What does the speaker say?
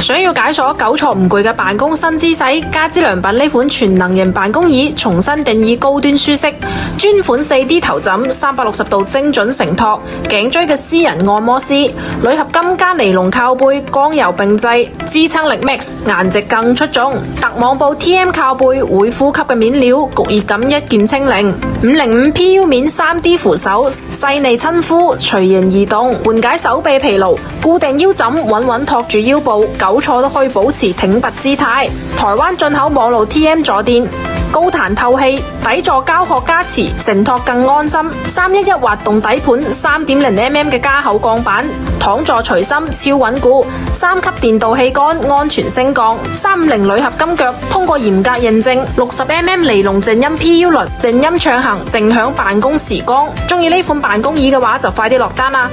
想要解鎖久坐唔攰嘅辦公新姿勢，加之良品呢款全能型辦公椅重新定義高端舒適，專款 4D 頭枕，360度精準承托，頸椎嘅私人按摩師，鋁合金加尼龍靠背，光柔並濟，支撐力 max， 顏值更出眾。特網布 TM 靠背，會呼吸嘅面料，焗熱感一鍵清零。505 PU 面 3D 扶手，細膩親膚，隨形移動，緩解手臂疲勞，固定腰枕，穩穩托住腰部，久坐都可以保持挺拔姿態。台灣進口網路 TM 坐墊，高彈透氣，底座膠殼加持，承托更安心。311滑動底盤，3.0mm 嘅加厚鋼板，躺坐隨心超穩固。3級電導氣桿，安全升降。350鋁合金腳，通過嚴格認證。60mm 尼龍靜音 PU 輪，靜音暢行，靜享辦公時光。中意呢款辦公椅嘅話，就快啲落單啦！